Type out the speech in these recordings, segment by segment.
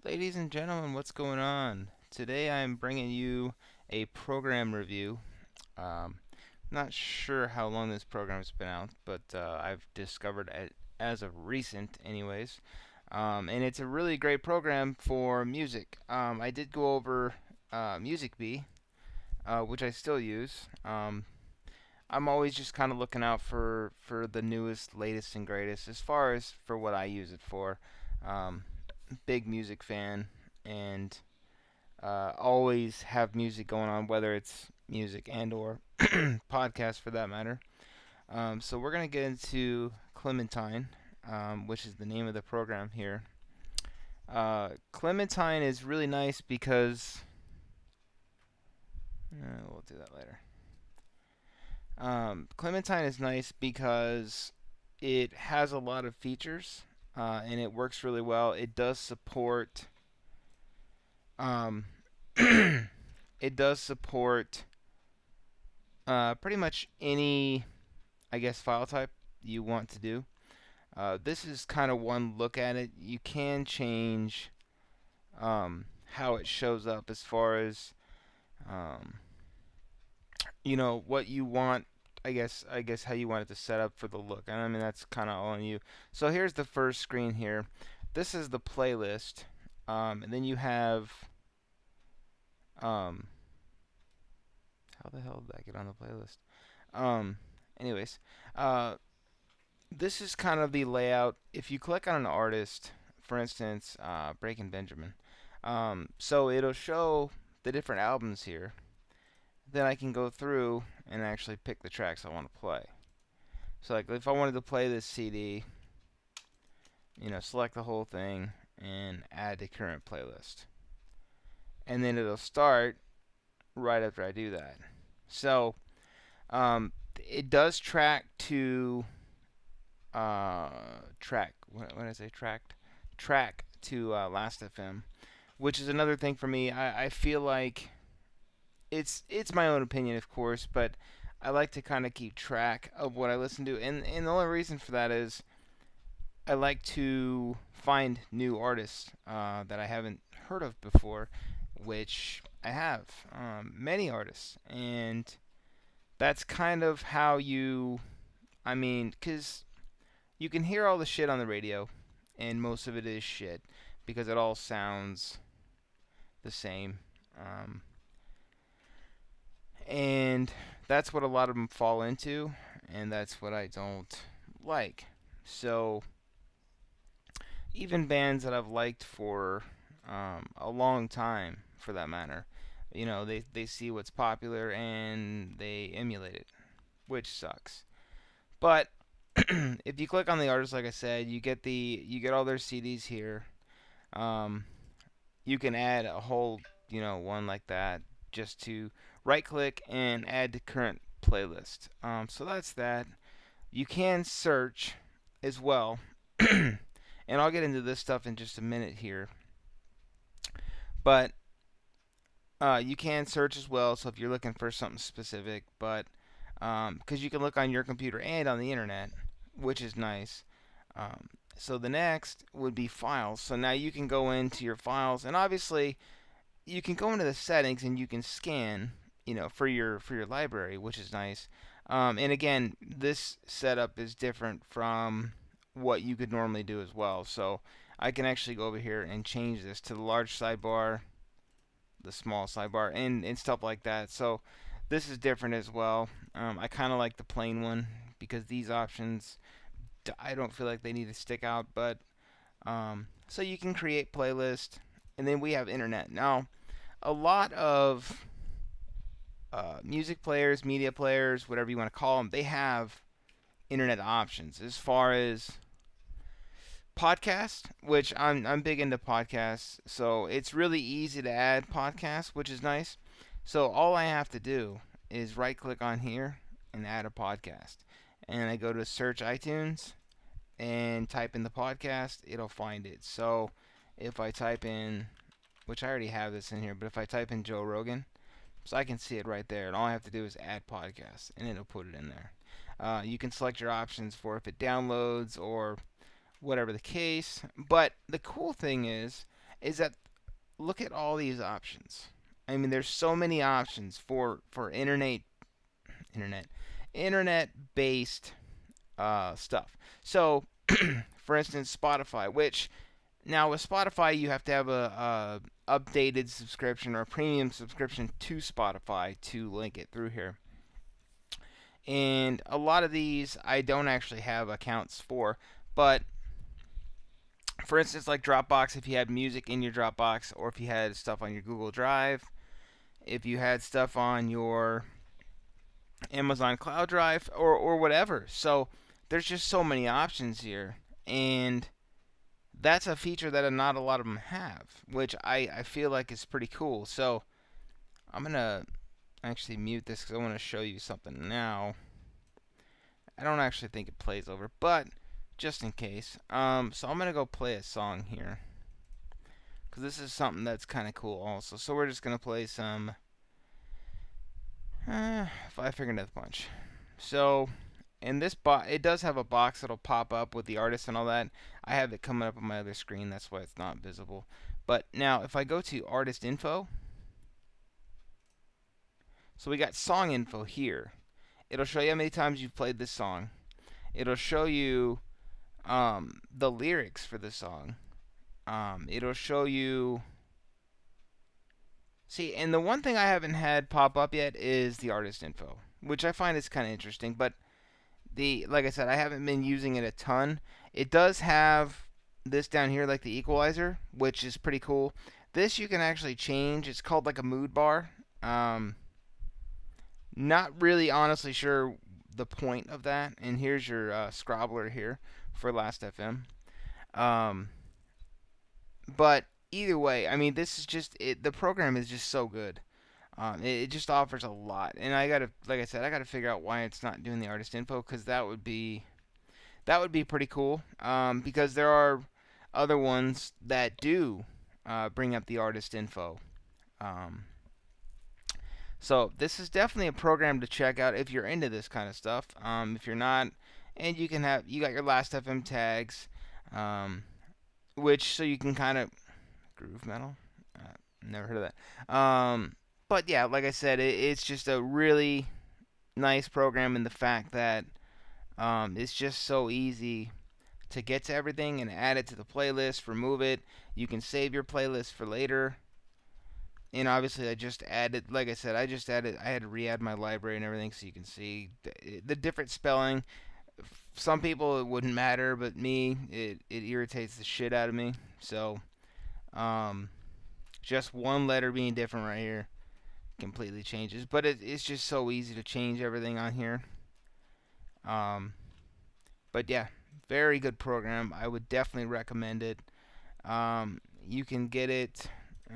Ladies and gentlemen, what's going on? Today I'm bringing you a program review. Um, Not sure how long this program's been out, but I've discovered it as of recent, anyways. And it's a really great program for music. I did go over Music Bee, which I still use. I'm always just kind of looking out for the newest, latest, and greatest as far as for what I use it for. Um, Big music fan, and always have music going on, whether it's music and or podcast for that matter. So we're gonna get into Clementine, which is the name of the program here. Clementine is really nice because we'll do that later. Clementine is nice because it has a lot of features and it works really well. It does support um, it does support pretty much any, I guess, file type you want to do. This is kind of one look at it. You can change how it shows up as far as um, what you want. I guess how you want it to set up for the look. And I mean that's kind of all on you. So here's the first screen here. This is the playlist, and then you have um, how the hell did I get on the playlist? Um, anyways, uh, this is kind of the layout. If you click on an artist, for instance, Breaking Benjamin, so it'll show the different albums here. Then I can go through and actually pick the tracks I want to play. So, like, if I wanted to play this CD, select the whole thing and add to current playlist. And then it'll start right after I do that. So, it does track to track. What did I say? Track to Last FM, which is another thing for me. I feel like it's my own opinion, of course, but I like to kind of keep track of what I listen to, and the only reason for that is I like to find new artists that I haven't heard of before, which I have many artists, and that's kind of how you. I mean, because you can hear all the shit on the radio, and most of it is shit because it all sounds the same. Um, and that's what a lot of them fall into, and that's what I don't like. So, even bands that I've liked for a long time, for that matter, they see what's popular and they emulate it, which sucks. But if you click on the artist, like I said, you get all their CDs here. Um, you can add a whole one like that just to right click and add to current playlist. So that's that. You can search as well, and I'll get into this stuff in just a minute here. But you can search as well. So if you're looking for something specific, but because you can look on your computer and on the internet, which is nice. Um, so the next would be files. So now you can go into your files, and obviously you can go into the settings and you can scan, for your library, which is nice. And again, this setup is different from what you could normally do as well. So I can actually go over here and change this to the large sidebar, the small sidebar, and stuff like that. So this is different as well. I kind of like the plain one because these options, I don't feel like they need to stick out. But so you can create playlist, and then we have internet. Now, a lot of music players, media players, whatever you want to call them, they have internet options as far as podcast, which I'm big into podcasts, so it's really easy to add podcasts, which is nice. So all I have to do is right click on here and add a podcast. And I go to search iTunes and type in the podcast, it'll find it. So if I type in, which I already have this in here, but if I type in Joe Rogan, so I can see it right there, and all I have to do is add podcast, and it'll put it in there. You can select your options for if it downloads or whatever the case. But the cool thing is, is that look at all these options. I mean, there's so many options for internet internet based stuff. So, for instance, Spotify, which now with Spotify you have to have a updated subscription or a premium subscription to Spotify to link it through here. And a lot of these I don't actually have accounts for, but for instance, like Dropbox, if you had music in your Dropbox, or if you had stuff on your Google Drive, if you had stuff on your Amazon Cloud Drive, or whatever. So there's just so many options here, and that's a feature that not a lot of them have, which I feel like is pretty cool. So I'm gonna actually mute this because I want to show you something now. I don't actually think it plays over, but just in case. So I'm gonna go play a song here because this is something that's kind of cool also. So we're just gonna play some Five Finger Death Punch. So and this it does have a box that'll pop up with the artist and all that. I have it coming up on my other screen, that's why it's not visible. But now if I go to artist info, so we got song info here. It'll show you how many times you've played this song. It'll show you the lyrics for the song. It'll show you. See, and the one thing I haven't had pop up yet is the artist info, which I find is kind of interesting. But like I said, I haven't been using it a ton. It does have this down here, like the equalizer, which is pretty cool. This you can actually change. It's called like a mood bar. Not really honestly sure the point of that. And here's your scrobbler here for Last FM. Um, but either way, I mean, this is just it. The program is just so good. It just offers a lot, and I gotta, like I said, I gotta figure out why it's not doing the artist info, because that would be pretty cool. Because there are other ones that do bring up the artist info. Um, so this is definitely a program to check out if you're into this kind of stuff. If you're not, and you got your Last FM tags, um, which so you can kind of groove metal. Never heard of that. But yeah, like I said, it's just a really nice program in the fact that it's just so easy to get to everything and add it to the playlist, remove it. You can save your playlist for later. And obviously, I just added, like I said, I had to re-add my library and everything so you can see the different spelling. Some people it wouldn't matter, but me, it irritates the shit out of me. So, um, just one letter being different right here completely changes. But it's just so easy to change everything on here. Um, but yeah, very good program. I would definitely recommend it. You can get it.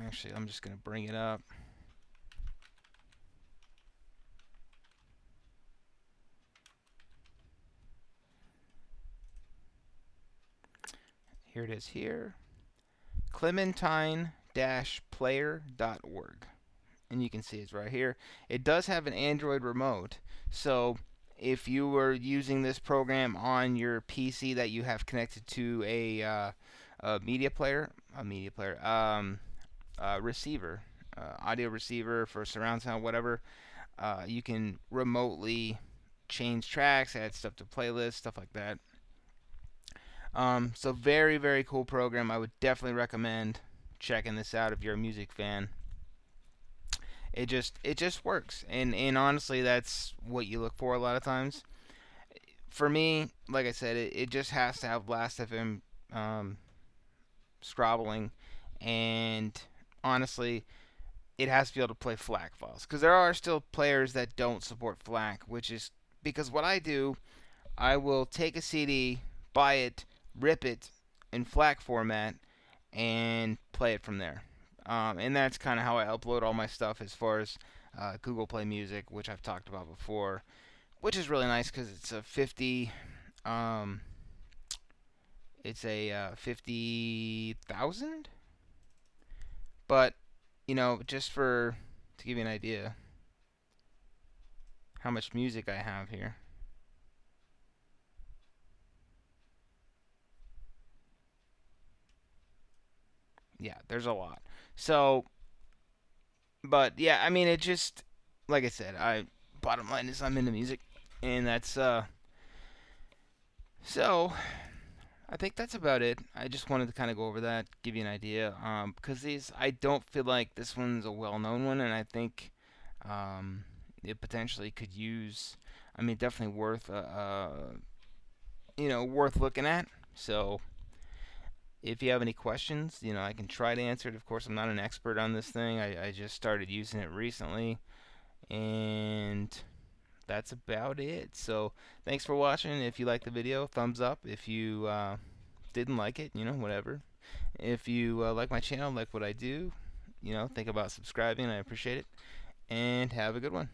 Actually, I'm just gonna bring it up. Here it is here. Clementine-player.org. And you can see it's right here. It does have an Android remote. So if you were using this program on your PC that you have connected to a media player, receiver, audio receiver for surround sound, whatever, you can remotely change tracks, add stuff to playlists, stuff like that. So very, very cool program. I would definitely recommend checking this out if you're a music fan. It just works, and honestly, that's what you look for a lot of times. For me, like I said, it just has to have Last FM um, scrobbling, and honestly, it has to be able to play FLAC files because there are still players that don't support FLAC, which is because what I do, I will take a CD, buy it, rip it in FLAC format, and play it from there. And that's kind of how I upload all my stuff as far as Google Play Music, which I've talked about before, which is really nice because it's a 50. It's a 50,000. But just to give you an idea how much music I have here. Yeah, there's a lot. So, but yeah, I mean, it just like I said, I bottom line is I'm into music, and that's so. I think that's about it. I just wanted to kind of go over that, give you an idea, because these I don't feel like this one's a well-known one, and I think it potentially could use. I mean, definitely worth worth looking at. So if you have any questions, I can try to answer it. Of course, I'm not an expert on this thing. I just started using it recently, and that's about it. So thanks for watching. If you liked the video, thumbs up. If you didn't like it, whatever. If you like my channel, like what I do, think about subscribing. I appreciate it. And have a good one.